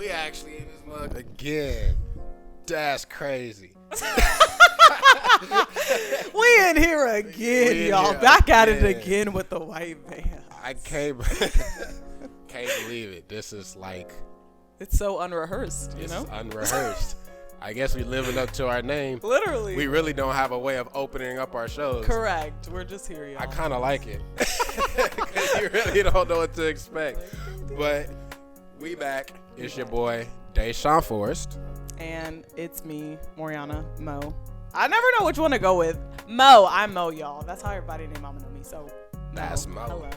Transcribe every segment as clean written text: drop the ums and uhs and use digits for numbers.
We actually in this mug again. That's crazy. We in here again, y'all. Back at it again with the white man. I can't believe it. This is like... It's so unrehearsed, you know? It's unrehearsed. I guess we living up to our name. Literally. We really don't have a way of opening up our shows. Correct. We're just here, y'all. I kind of like it. Because you really don't know what to expect. But we back. It's your boy, Deshaun Forrest. And it's me, Moriana Mo. I never know which one to go with. Mo. I'm Mo, y'all. That's how everybody name Mama know me. So, Mo. That's Mo. Hello.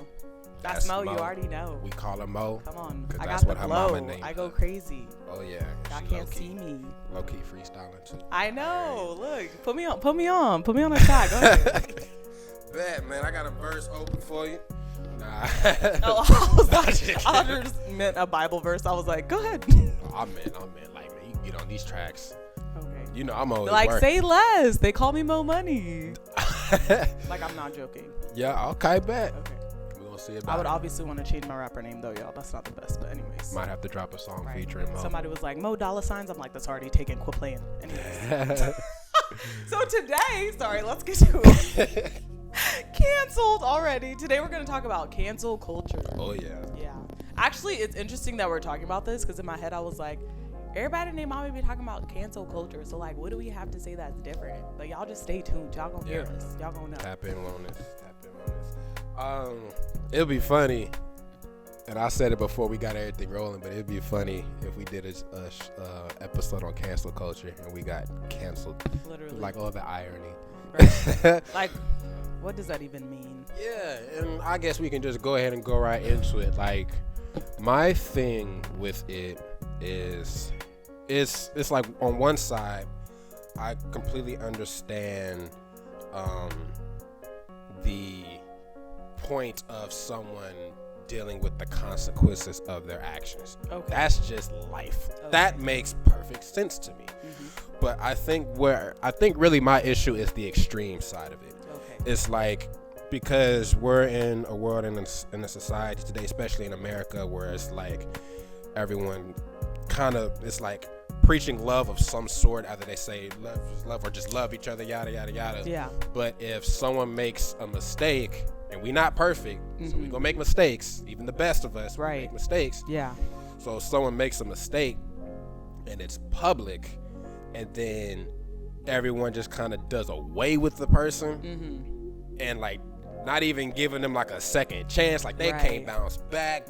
That's Mo. You already know. We call her Mo. Come on. I that's got what the her mama glow. named I go her. crazy. Oh, yeah. Y'all can't see me. Low-key freestyling, too. I know. Look. Put me on. Put me on the track. Go ahead. Bad, man. I got a verse open for you. Nah. Oh, I just meant a Bible verse. I was like, go ahead. I meant, like, man, you can get on these tracks. Okay. You know, I'm always Like, working. say less. They call me Mo Money. Like, I'm not joking. Yeah, okay, bet. Okay. We're going to see about I would it. obviously want to change my rapper name, though, y'all. That's not the best, but anyways. Might have to drop a song Right. featuring Mo. Somebody was like, Mo dollar signs. I'm like, that's already taken. Quit playing. Anyways. So today, sorry, let's get to it. Canceled already. Today we're going to talk about cancel culture. Oh, yeah. Yeah. Actually, it's interesting that we're talking about this because in my head I was like, everybody named Mommy be talking about cancel culture. So like, what do we have to say that's different? But y'all just stay tuned. Y'all gonna hear us. Y'all gonna know. Tap in on this. It'll be funny, and I said it before we got everything rolling, but it'd be funny if we did a episode on cancel culture and we got canceled. Literally. Like all the irony. Right. Like, what does that even mean? Yeah, and I guess we can just go ahead and go right into it. Like, my thing with it is, it's like on one side, I completely understand the point of someone dealing with the consequences of their actions. Okay. That's just life. Okay. That makes perfect sense to me. Mm-hmm. But I think really my issue is the extreme side of it. Okay. It's like, because we're in a world in a society today, especially in America, where it's like everyone kind of, it's like preaching love of some sort. Either they say love or just love each other, yada yada yada. Yeah. But if someone makes a mistake, and we're not perfect, so we're gonna make mistakes. Even the best of us Right. make mistakes. Yeah. So if someone makes a mistake and it's public, and then everyone just kind of does away with the person, and like not even giving them like a second chance, like they can't bounce back,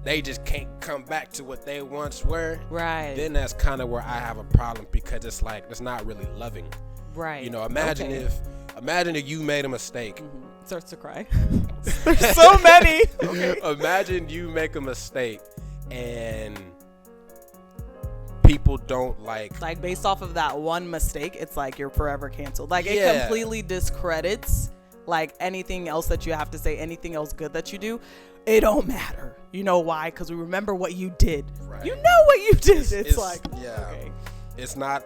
they just can't come back to what they once were. Right. Then that's kind of where I have a problem, because it's like, it's not really loving. Right. You know, imagine if you made a mistake. Starts to cry. There's so many. Okay. Imagine you make a mistake and people don't like based off of that one mistake, it's like you're forever canceled. Like it completely discredits like anything else that you have to say, anything else good that you do. It don't matter. You know why? Because we remember what you did. Right. You know what you did. It's like, okay. It's not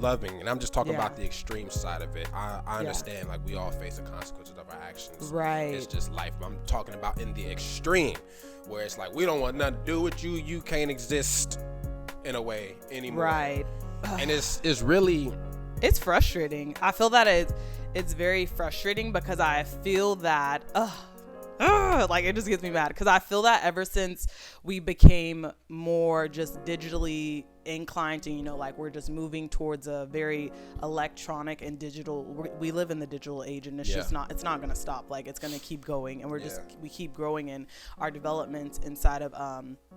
loving, and I'm just talking about the extreme side of it. I understand, like, we all face the consequences of our actions. Right. It's just life. I'm talking about in the extreme, where it's like, we don't want nothing to do with you. You can't exist in a way anymore. Right. And it's really, it's frustrating. I feel that it's very frustrating because I feel that like it just gets me mad, because I feel that ever since we became more just digitally inclined to, you know, like we're just moving towards a very electronic and digital, we live in the digital age, and it's just not gonna stop. Like it's gonna keep going, and we keep growing in our development inside of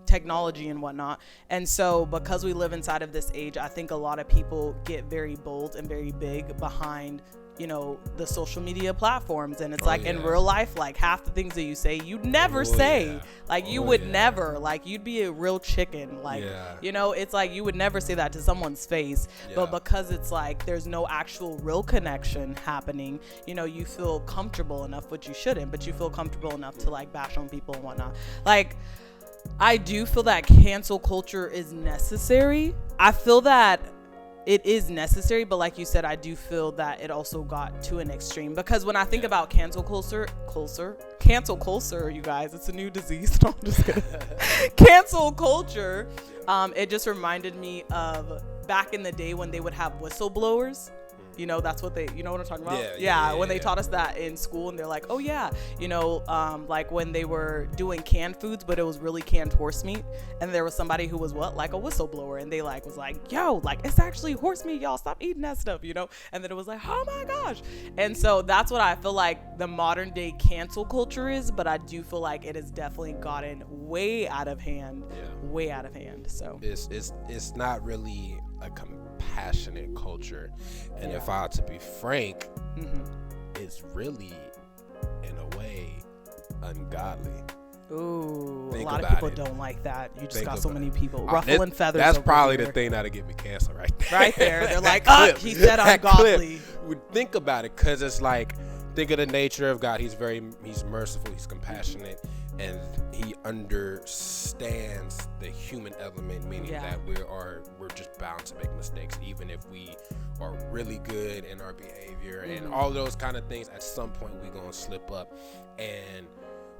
technology and whatnot. And so because we live inside of this age, I think a lot of people get very bold and very big behind, you know, the social media platforms. And it's in real life, like half the things that you say you'd never say. Like you would never, like you'd be a real chicken, like you know, it's like you would never say that to someone's face. But because it's like there's no actual real connection happening, you know, you feel comfortable enough, which you shouldn't, but you feel comfortable enough to like bash on people and whatnot. Like I do feel that cancel culture is necessary. I feel that it is necessary, but like you said, I do feel that it also got to an extreme, because when I think about cancel culture, cancel culture, you guys. It's a new disease. No, I'm just kidding. Cancel culture. It just reminded me of back in the day when they would have whistleblowers. You know, that's what you know what I'm talking about? Yeah, when they taught us that in school, and they're like, oh yeah, you know, like when they were doing canned foods, but it was really canned horse meat, and there was somebody who was like a whistleblower, and they like was like, yo, like it's actually horse meat, y'all stop eating that stuff, you know? And then it was like, oh my gosh. And so that's what I feel like the modern day cancel culture is, but I do feel like it has definitely gotten way out of hand. So it's not really a compassionate culture, and if I were to be frank, it's really in a way ungodly. Ooh, Think a lot of about people it. don't like that. You just Think got so about many it. people ruffling feathers. That's over probably here. the thing that'll get me canceled right there. Right there. They're like, Clip. he said That ungodly. clip. Think about it, because it's like, think of the nature of God. He's merciful, he's compassionate, and he understands the human element, meaning that we're just bound to make mistakes, even if we are really good in our behavior and all those kind of things. At some point we gonna slip up, and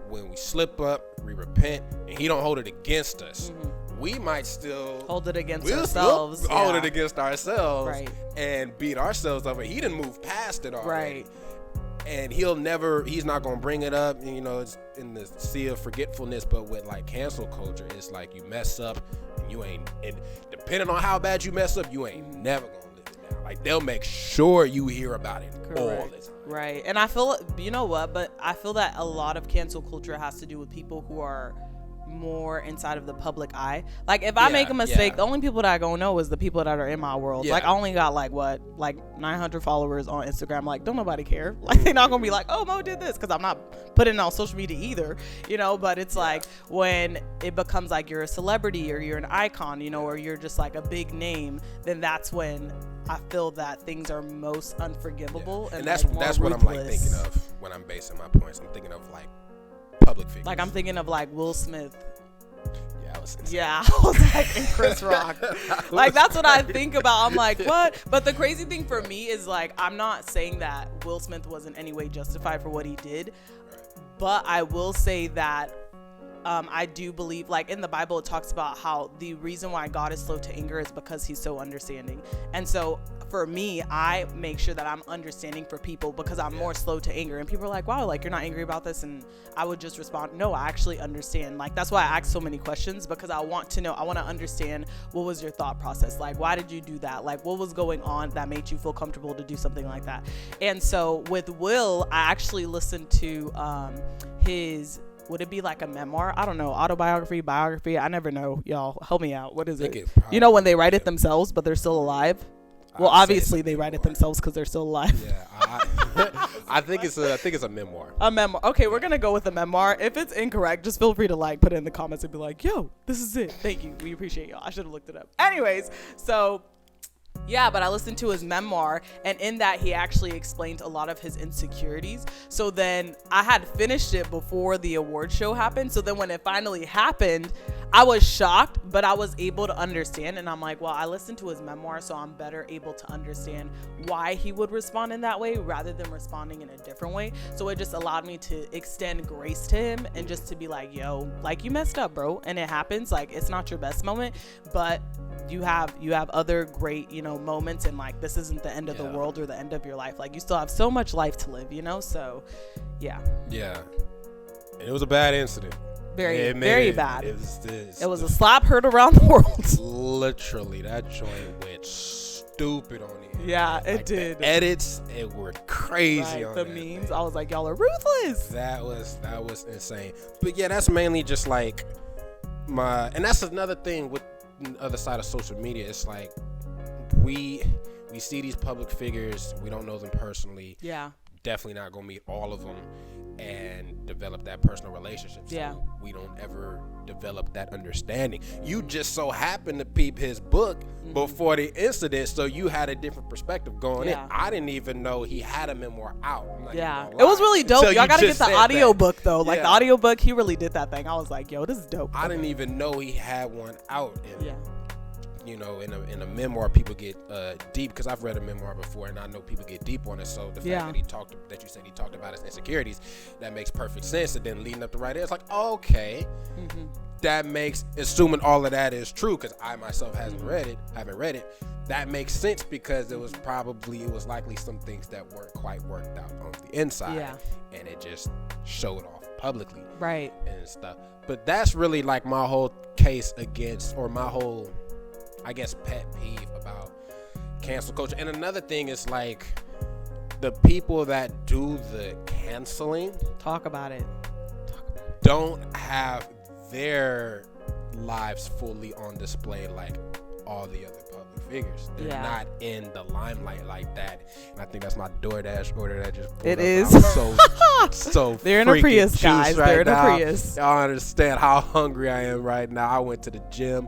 when we slip up, we repent, and he don't hold it against us. We might still hold it against ourselves. Hold it against ourselves, right, and beat ourselves up. He didn't move past it already. Right. And he's not going to bring it up, you know, it's in the sea of forgetfulness. But with like cancel culture, it's like you mess up and and depending on how bad you mess up, you ain't never going to live it down. Like, they'll make sure you hear about it all the time. Right. And I feel, you know what, but I feel that a lot of cancel culture has to do with people who are more inside of the public eye. Like, if I make a mistake, the only people that I gonna know is the people that are in my world. Like, I only got like 900 followers on Instagram. Like, don't nobody care. Like, they're not gonna be like, oh, Mo did this, because I'm not putting it on social media either, you know. But it's like when it becomes like you're a celebrity or you're an icon, you know, or you're just like a big name, then that's when I feel that things are most unforgivable. And that's what I'm like thinking of when I'm basing my points. I'm thinking of like public figures. Like, I'm thinking of like Will Smith. Yeah, I was insane. Yeah, I was like, and Chris Rock. Like, that's what I think about. I'm like, what? But the crazy thing for me is, like, I'm not saying that Will Smith was in any way justified for what he did, but I will say that I do believe, like, in the Bible, it talks about how the reason why God is slow to anger is because he's so understanding. And so for me, I make sure that I'm understanding for people because I'm more slow to anger. And people are like, wow, like, you're not angry about this. And I would just respond, no, I actually understand. Like, that's why I ask so many questions, because I want to know, I want to understand, what was your thought process? Like, why did you do that? Like, what was going on that made you feel comfortable to do something like that? And so with Will, I actually listened to his, would it be like a memoir? I don't know. Autobiography, biography. I never know. Y'all help me out. What is it? You know, when they write it themselves, but they're still alive. Well, obviously they write it themselves because they're still alive. Yeah, I think it's a memoir. A memoir. Okay, we're gonna go with a memoir. If it's incorrect, just feel free to like put it in the comments and be like, "Yo, this is it. Thank you. We appreciate y'all." I should have looked it up. Anyways, so. Yeah, but I listened to his memoir, and in that he actually explained a lot of his insecurities. So then I had finished it before the award show happened. So then when it finally happened, I was shocked, but I was able to understand. And I'm like, well, I listened to his memoir, so I'm better able to understand why he would respond in that way rather than responding in a different way. So it just allowed me to extend grace to him and just to be like, yo, like, you messed up, bro. And it happens. Like, it's not your best moment, but you have other great, you know, moments, and like, this isn't the end of the world or the end of your life. Like, you still have so much life to live, you know? So yeah, and it was a bad incident. Very bad. It was a slap heard around the world. Literally, that joint went stupid on it. Yeah, it did. The edits, it were crazy. Right, the memes, thing. I was like, y'all are ruthless. That was insane. But yeah, that's mainly just like and that's another thing with the other side of social media. It's like we see these public figures, we don't know them personally. Yeah. Definitely not gonna meet all of them and develop that personal relationship. So yeah. We don't ever develop that understanding. You just so happened to peep his book before the incident, so you had a different perspective going in. I didn't even know he had a memoir out. Yeah. It was really dope. Y'all gotta get the audio book though. Like, the audio book, he really did that thing. I was like, yo, this is dope. I didn't even know he had one out. And you know, in a memoir, people get deep, because I've read a memoir before, and I know people get deep on it. So the fact that you said he talked about his insecurities, that makes perfect sense. And then leading up to right there, it's like, okay, that makes, assuming all of that is true, because I myself haven't read it. That makes sense, because it was likely some things that weren't quite worked out on the inside, and it just showed off publicly, right, and stuff. But that's really like my whole case against, or my whole, I guess, pet peeve about cancel culture. And another thing is, like, the people that do the canceling, talk about it, don't have their lives fully on display like all the other public figures. They're not in the limelight like that. And I think that's my DoorDash order that just pulled it up. is so they're in a Prius, guys. Right, they're in now. a Prius. Y'all understand how hungry I am right now. I went to the gym,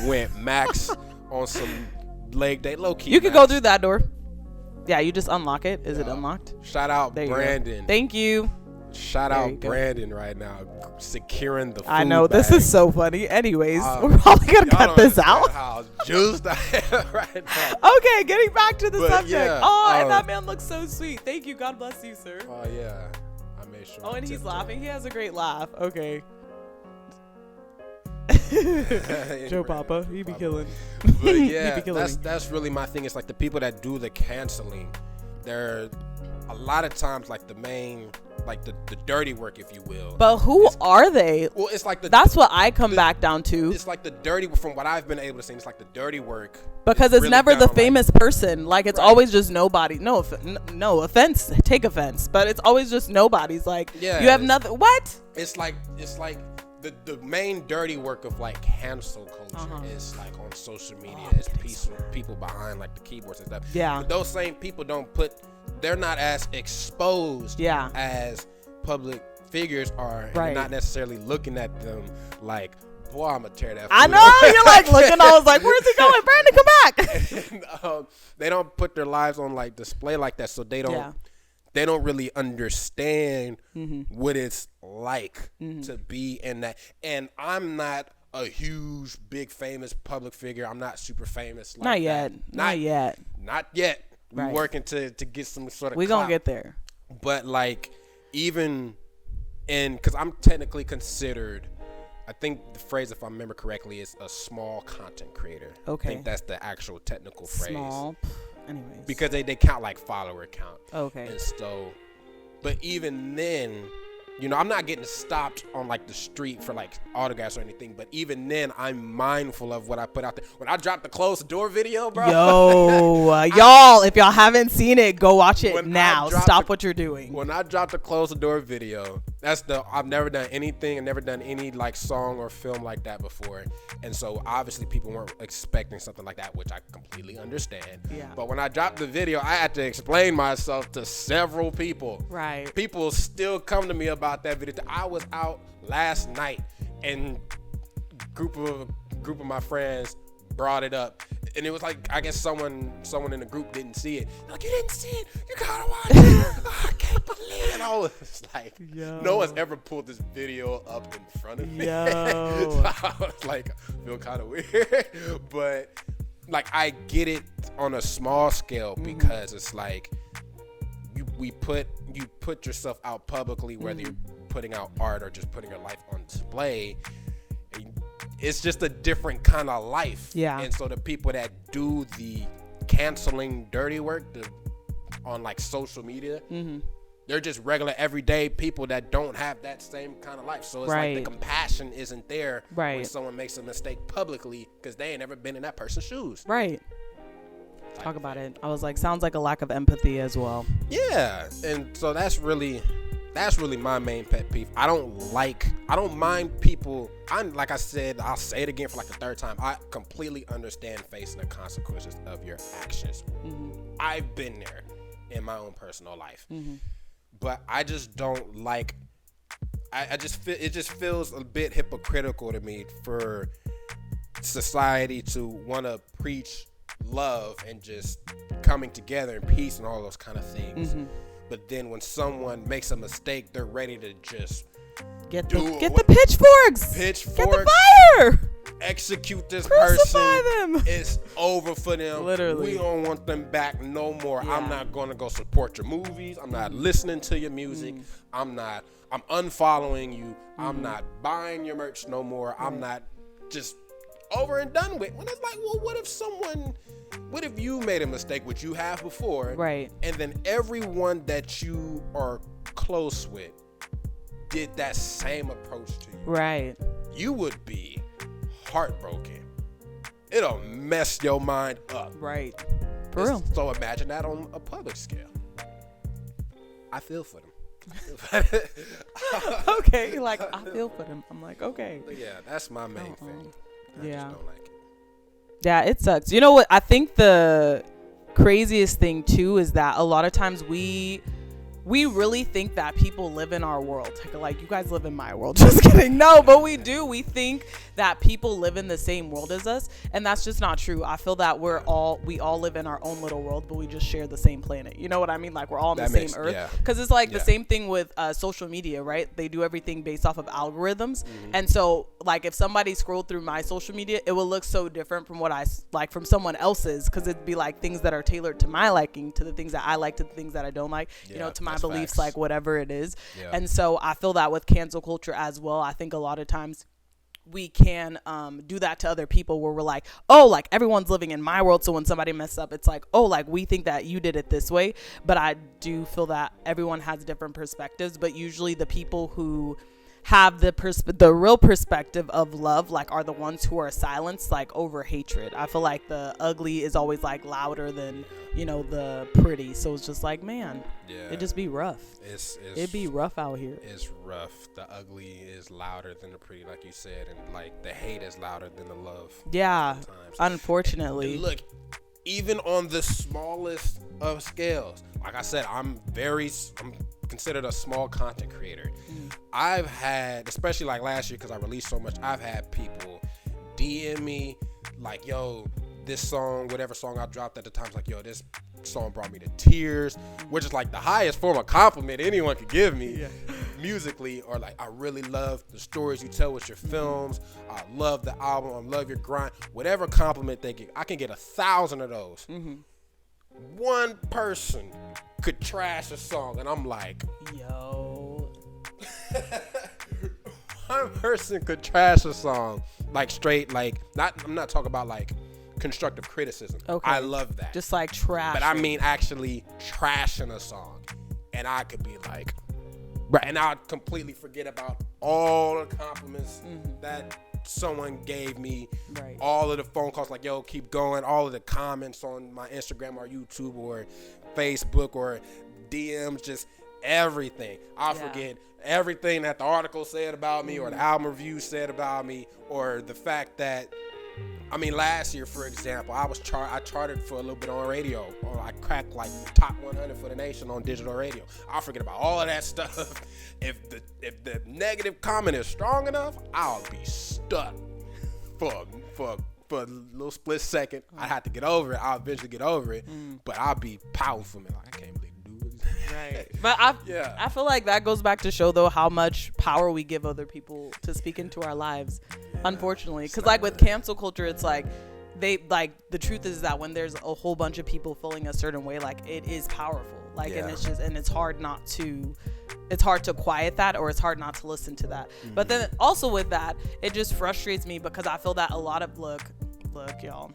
went max on some leg day, low key. You can go through that door. Yeah, you just unlock it. Is it unlocked? Shout out there Brandon. Thank you. Shout out Brandon right now, securing the food I know, bag. this is so funny. Anyways, we're probably going to cut this out. How juiced I am right now. Okay, getting back to the subject. Yeah, and that man looks so sweet. Thank you. God bless you, sir. Oh, yeah. I made sure. Oh, and he's laughing. He has a great laugh. Okay. Joe Papa, he be killing. But yeah, that's really my thing. It's like the people that do the canceling, they're a lot of times like the main, like the dirty work, if you will. But who are they? Well, it's like that's what I come back down to. It's like the dirty, from what I've been able to see, it's like the dirty work. Because it's really never the famous person. Like, it's always just nobody. No offense. Take offense. But it's always just nobody's. Like, you have nothing. What? It's like the main dirty work of like cancel culture is like on social media. It's people behind like the keyboards and stuff. Yeah. But those same people they're not as exposed as public figures are. And they're not necessarily looking at them like, boy, I'm gonna tear that. I know, you're like looking. I was like, where's he going? Brandon, come back. They don't put their lives on like display like that, so they don't. They don't really understand what it's like to be in that. And I'm not a huge, big, famous public figure. I'm not super famous. Like Not yet. We're working to get some sort of. We're gonna get there. But like, even because I'm technically considered, I think the phrase, if I remember correctly, is a small content creator. Okay. I think that's the actual technical phrase. Small. Anyways. Because they count like follower count. Okay. And so, but even then, you know, I'm not getting stopped on like the street for like autographs or anything. But even then, I'm mindful of what I put out there. When I dropped the closed door video, bro. Yo, y'all, if y'all haven't seen it, go watch it now. Stop what you're doing. When I dropped the closed door video, I've never done anything. I've never done any like song or film like that before. And so obviously people weren't expecting something like that, which I completely understand. Yeah. But when I dropped the video, I had to explain myself to several people. Right. People still come to me about that video. I was out last night and group of my friends brought it up, and it was like, I guess someone in the group didn't see it. Like, you didn't see it? You gotta watch it. Oh, I can't believe it. I was like, no one's ever pulled this video up in front of me. So I was like, I feel kind of weird, but like, I get it on a small scale because it's like you put yourself out publicly, whether you're putting out art or just putting your life on display. It's just a different kind of life. Yeah. And so the people that do the canceling dirty work on like social media, they're just regular everyday people that don't have that same kind of life. So it's like the compassion isn't there when someone makes a mistake publicly because they ain't never been in that person's shoes. Right. Talk about it. I was like, sounds like a lack of empathy as well. Yeah. And so that's really my main pet peeve. I don't mind people. Like I said, I'll say it again for like the third time. I completely understand facing the consequences of your actions. I've been there in my own personal life. But I just don't like, I just feel, it just feels a bit hypocritical to me for society to want to preach love and just coming together and peace and all those kind of things. But then when someone makes a mistake, they're ready to just get the pitchforks, get the fire, execute this Crucify person. them. It's over for them. Literally. We don't want them back no more. Yeah. I'm not going to go support your movies. I'm not listening to your music. I'm unfollowing you. I'm not buying your merch no more. I'm not just over and done with. When it's like, well, what if you made a mistake, which you have before, right? And then everyone that you are close with did that same approach to you, right? You would be heartbroken. It'll mess your mind up, right? For real. So imagine that on a public scale. I feel for them. Okay, like I feel for them. I'm like, okay. But yeah, that's my main thing. I just don't like it. Yeah, it sucks. You know what? I think the craziest thing too is that a lot of times we really think that people live in our world. Like, you guys live in my world. Just kidding. No, but we do. We think that people live in the same world as us, and that's just not true. I feel that we all live in our own little world, but we just share the same planet. You know what I mean? Like, we're all on the same earth. Because it's like the same thing with social media, right? They do everything based off of algorithms. And so, like, if somebody scrolled through my social media, it will look so different from what I like from someone else's, because it'd be like things that are tailored to my liking, to the things that I like, to the things that I don't like, you know, to my beliefs, facts. Like whatever it is. And so I feel that with cancel culture as well. I think a lot of times we can do that to other people, where we're like, oh, like everyone's living in my world, so when somebody messes up, it's like, oh, like we think that you did it this way. But I do feel that everyone has different perspectives, but usually the people who have the real perspective of love, like, are the ones who are silenced, like, over hatred. I feel like the ugly is always like louder than, you know, the pretty. So it's just like, man, it'd just be rough. It'd be rough out here. It's rough. The ugly is louder than the pretty, like you said, and like the hate is louder than the love. Yeah, unfortunately. And look, even on the smallest of scales, like I said, I'm considered a small content creator. I've had, especially like last year, because I released so much, I've had people DM me like, yo, this song, whatever song I dropped at the time, like, yo, this song brought me to tears, which is like the highest form of compliment anyone could give me musically. Or like, I really love the stories you tell with your films. I love the album. I love your grind. Whatever compliment they get, I can get 1,000 of those. One person could trash a song, and I'm like, yo. One person could trash a song, like straight, like, I'm not talking about like constructive criticism. Okay. I love that. Just like trash. But I mean actually trashing a song. And I could be like, right, and I'll completely forget about all the compliments that someone gave me, all of the phone calls like, yo, keep going, all of the comments on my Instagram or YouTube or Facebook or DMs, just everything. I'll forget everything that the article said about me or the album review said about me, or the fact that, I mean, last year, for example, I charted for a little bit on radio, or I cracked like top 100 for the nation on digital radio. I'll forget about all of that stuff. If the negative comment is strong enough, I'll be stuck for a little split second. I have to get over it. I'll eventually get over it, but I'll be pouting for me like, I can't believe you do this. Right. But I feel like that goes back to show, though, how much power we give other people to speak into our lives. Unfortunately, because like with cancel culture, it's like the truth is that when there's a whole bunch of people feeling a certain way, like, it is powerful, like, and it's hard to quiet that, or it's hard not to listen to that. But then also with that, it just frustrates me, because I feel that a lot of look y'all,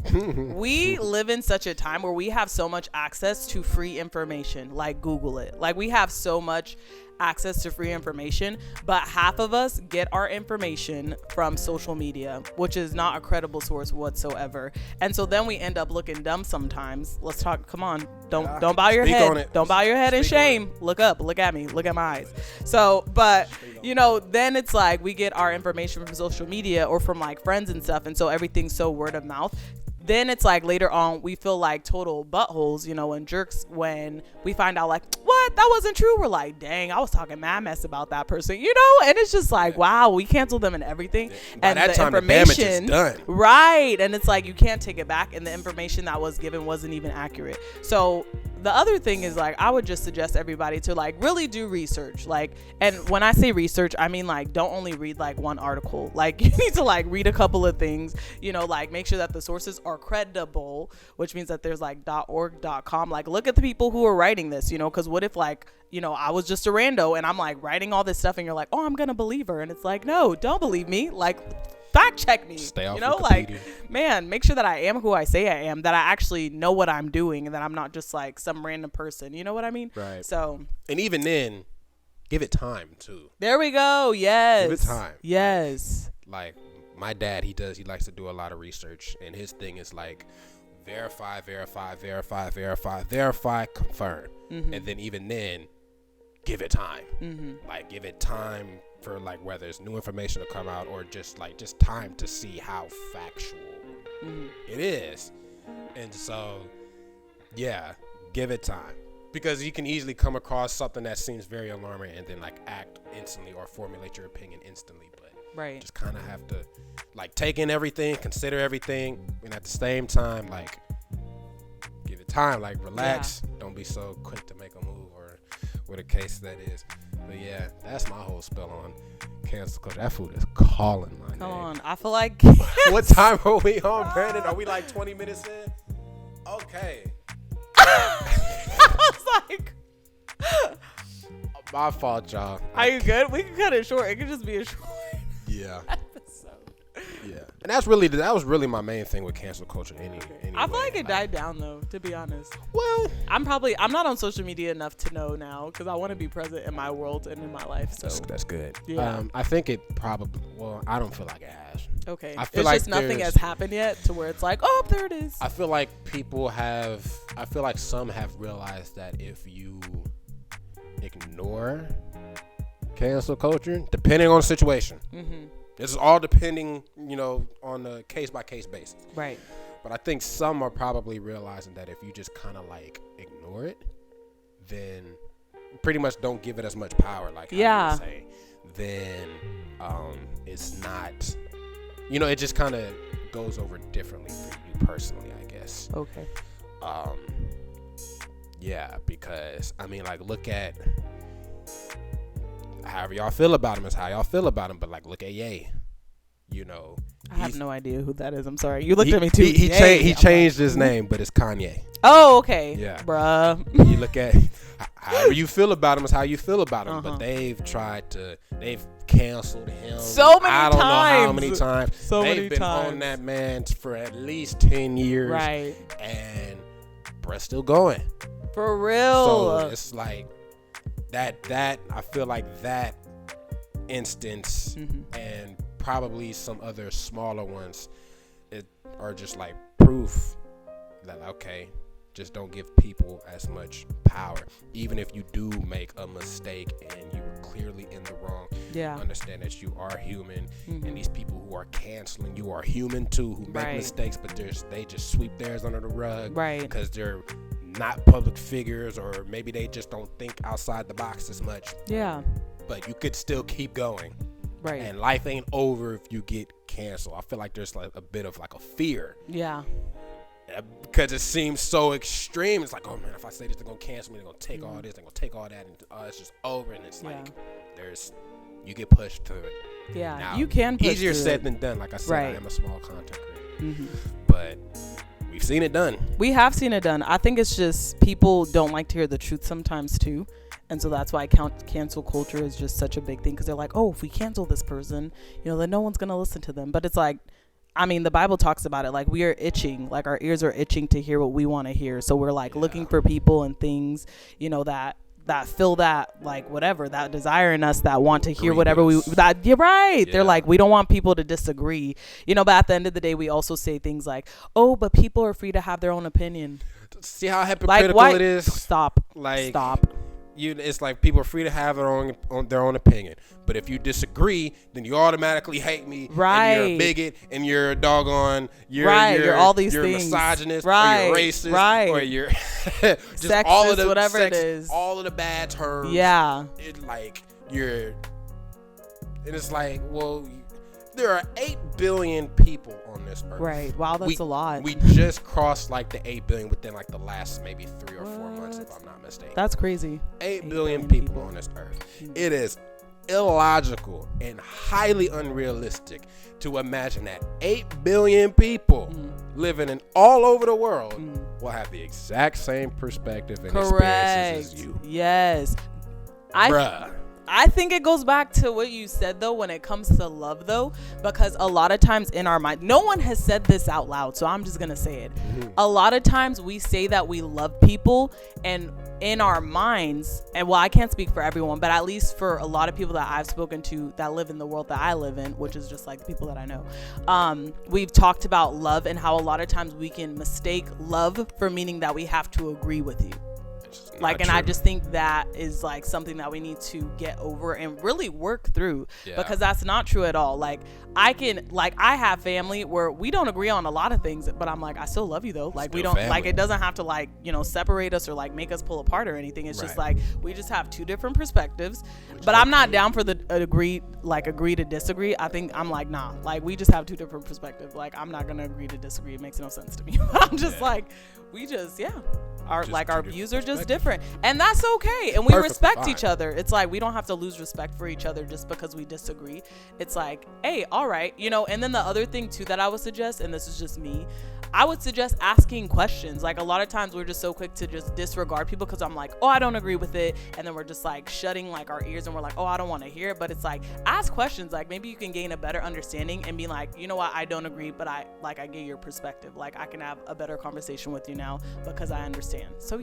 we live in such a time where we have so much access to free information, like Google it. Like, we have so much access to free information, but half of us get our information from social media, which is not a credible source whatsoever. And so then we end up looking dumb sometimes. Let's talk. Come on, don't bow your head. Don't bow your head in shame. Look up. Look at me. Look at my eyes. So, but you know, then it's like we get our information from social media or from like friends and stuff, and so everything's so word of mouth. Then it's like later on we feel like total buttholes, you know, and jerks when we find out like, what, that wasn't true. We're like, dang, I was talking mad mess about that person, you know. And it's just like, wow, we canceled them and everything. By and that the time, information, the damage is done. Right. And it's like, you can't take it back, and the information that was given wasn't even accurate. So the other thing is, like, I would just suggest everybody to, like, really do research. Like, and when I say research, I mean, like, don't only read, like, one article. Like, you need to, like, read a couple of things, you know, like, make sure that the sources are credible, which means that there's, like, .org, .com. Like, look at the people who are writing this, you know, because what if, like, you know, I was just a rando and I'm, like, writing all this stuff and you're like, oh, I'm going to believe her. And it's like, no, don't believe me. Like, fact check me. Stay off you know, Wikipedia. like, man, make sure that I am who I say I am, that I actually know what I'm doing, and that I'm not just like some random person. You know what I mean? Right. So, and even then, give it time too. there we go. Yes. Give it time. Yes. Like my dad, he likes to do a lot of research, and his thing is like verify, confirm, and then even then, give it time. Like give it time for like whether it's new information to come out or just time to see how factual it is. And so yeah, give it time, because you can easily come across something that seems very alarming and then like act instantly or formulate your opinion instantly. But Right. just kind of have to like take in everything, consider everything, and at the same time like give it time, like relax. Don't be so quick to make a move or what a case that is. But yeah, that's my whole spell on cancel culture. That food is calling my name. Come on. I feel like What time are we on, Brandon? Are we like 20 minutes in? Okay. I was like, My fault, y'all. are you good? We can cut it short. It could just be a short Yeah. episode. Yeah. And that was really my main thing with cancel culture anyway. I feel like it died down though, to be honest. Well, I'm not on social media enough to know now, because I want to be present in my world and in my life. So that's good. Yeah. I think it probably, I don't feel like it has. okay, I feel it's like just nothing there's- has happened yet to where it's like, oh, there it is. I feel like some have realized that if you ignore cancel culture, depending on the situation, this is all depending, on a case by case basis. Right. But I think some are probably realizing that if you just kind of like ignore it, then pretty much don't give it as much power, like how you were saying, then it's not, it just kind of goes over differently for you personally, I guess. Okay. Yeah, because I mean, like, look at however y'all feel about him is how y'all feel about him, but like, look at Ye. I have no idea who that is. I'm sorry. You looked at me too. He changed his name, but it's Kanye. Oh, okay. Yeah. Bruh. You look at however you feel about him is how you feel about him, but they've canceled him So many I don't times. know how many times. They've been on that man for at least 10 years. Right. And bruh's still going. For real. So it's like that I feel like that instance and probably some other smaller ones are just like proof that, okay, just don't give people as much power. Even if you do make a mistake and you were clearly in the wrong, understand that you are human, and these people who are canceling you are human too, who make mistakes, but they just sweep theirs under the rug, because they're not public figures, or maybe they just don't think outside the box as much. Yeah. But you could still keep going. Right. And life ain't over if you get canceled. I feel like there's like a bit of like a fear. Yeah. Because it seems so extreme. It's like, oh man, if I say this, they're going to cancel me. They're going to take all this. They're going to take all that. And it's just over. And it's like, you get pushed through it. Yeah. Now, you can push easier through said it. than done. Like I said, I am a small content creator. But we've seen it done. We have seen it done. I think it's just people don't like to hear the truth sometimes too. And so that's why cancel culture is just such a big thing, because they're like, oh, if we cancel this person, then no one's going to listen to them. But it's like, I mean, the Bible talks about it. Like, we are itching, like our ears are itching to hear what we want to hear. So we're like looking for people and things, that fill that, like, whatever, that desire in us, that want to hear whatever you're right. Yeah. They're like, we don't want people to disagree, but at the end of the day, we also say things like, oh, but people are free to have their own opinion. See how hypocritical it is? Stop. It's like people are free to have their own opinion, but if you disagree, then you automatically hate me, and you're a bigot, and you're a doggone, you're all these you're things, misogynist, or you're racist, or you're just sexist, all of the whatever it is, all of the bad terms. Yeah, and it's like, well, there are 8 billion people on this earth. Right. Wow, that's a lot. We just crossed like the 8 billion within like the last maybe 3 or 4 months, if I'm not mistaken. That's crazy. 8 billion people on this earth. It is illogical and highly unrealistic to imagine that 8 billion people living in all over the world will have the exact same perspective and experiences as you. Yes. I think it goes back to what you said, though, when it comes to love, though, because a lot of times in our mind, no one has said this out loud, so I'm just going to say it. A lot of times we say that we love people, and in our minds, and well, I can't speak for everyone, but at least for a lot of people that I've spoken to that live in the world that I live in, which is just like the people that I know, we've talked about love and how a lot of times we can mistake love for meaning that we have to agree with you. Like, and I just think that is like something that we need to get over and really work through, because that's not true at all. Like, I have family where we don't agree on a lot of things, but I'm like, I still love you though. Like, we don't family. Like, it doesn't have to like, separate us or like make us pull apart or anything. It's just like, we just have two different perspectives, but I'm not down for the agree to disagree. I think I'm like, nah, like we just have two different perspectives. Like, I'm not going to agree to disagree. It makes no sense to me. I'm just like, we just, our views are just different, and that's okay, and we respect each other. It's like we don't have to lose respect for each other just because we disagree. It's like, hey, all right, and then the other thing too that I would suggest, and this is just me, I would suggest asking questions. Like, a lot of times we're just so quick to just disregard people because I'm like, oh, I don't agree with it, and then we're just like shutting like our ears and we're like, oh, I don't want to hear it. But it's like, ask questions. Like, maybe you can gain a better understanding and be like, you know what, I don't agree, but I get your perspective. Like, I can have a better conversation with you now because I understand. So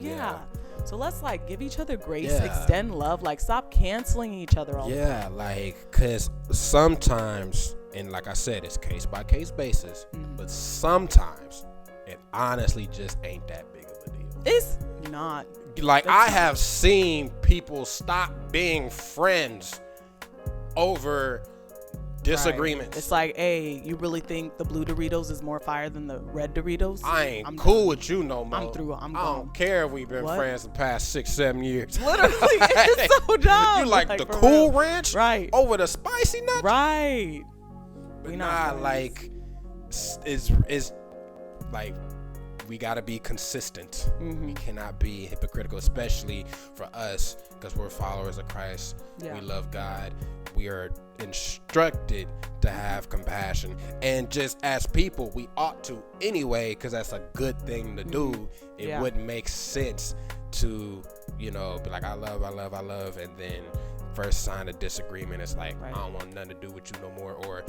so let's like give each other grace, extend love, like stop canceling each other all the time. Like, cause sometimes, and like I said, it's case by case basis, but sometimes it honestly just ain't that big of a deal. It's not. Like, I have seen people stop being friends over disagreements. It's like, hey, you really think the blue Doritos is more fire than the red Doritos? I'm cool with you no more. I'm through. I don't care if we've been friends the past 6-7 years. Literally, it's so dumb. You like the Cool Ranch over the spicy nut? Right. But like, it's like, we gotta be consistent. We cannot be hypocritical, especially for us, because we're followers of Christ. We love God. We are instructed to have compassion, and just as people, we ought to anyway, because that's a good thing to do. It wouldn't make sense to be like, I love, and then first sign of disagreement, it's like, I don't want nothing to do with you no more, or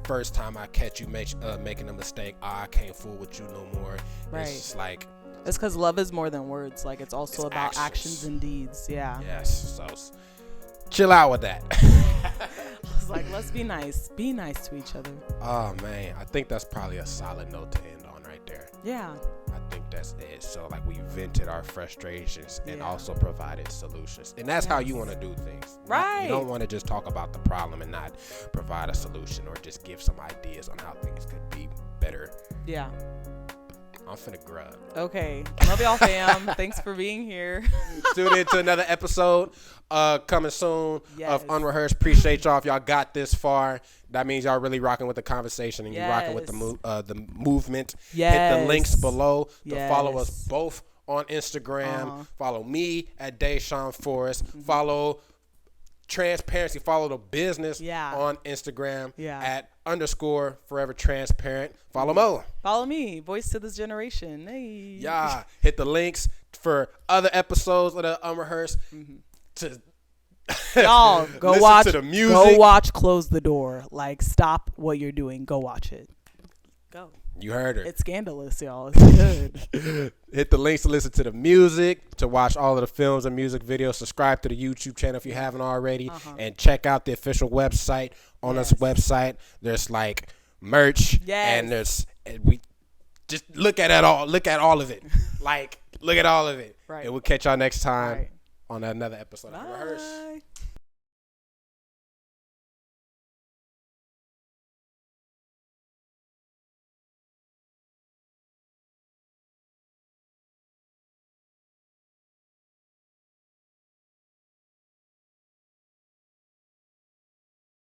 first time I catch you making a mistake, I can't fool with you no more. It's just like, it's because love is more than words. Like, it's also about actions and deeds. Yes. So chill out with that. I was like, let's be nice to each other. Oh man, I think that's probably a solid note to end on right there. I think that's it. So like, we vented our frustrations and also provided solutions, and that's how you want to do things. You don't want to just talk about the problem and not provide a solution, or just give some ideas on how things could be better. I'm finna grub. Okay. Love y'all, fam. Thanks for being here. Tune in to another episode coming soon of Unrehearsed. Appreciate y'all if y'all got this far. That means y'all really rocking with the conversation, and you rocking with the movement. Hit the links below to follow us both on Instagram. Follow me at Deshaun Forrest. Follow Transparency. Follow the business on Instagram at _forever transparent. Follow Mo. Follow me, Voice to This Generation. Hey. Hit the links for other episodes of the Unrehearsed. To y'all go listen watch to the music. Go watch Close the Door. Like, stop what you're doing. Go watch it. Go. You heard her. It's scandalous, y'all. It's good. Hit the links to listen to the music, to watch all of the films and music videos. Subscribe to the YouTube channel if you haven't already, and check out the official website. On this website, there's like merch, and we just look at it all. Look at all of it. Like, look at all of it. And we'll catch y'all next time on another episode of Unrehearsed.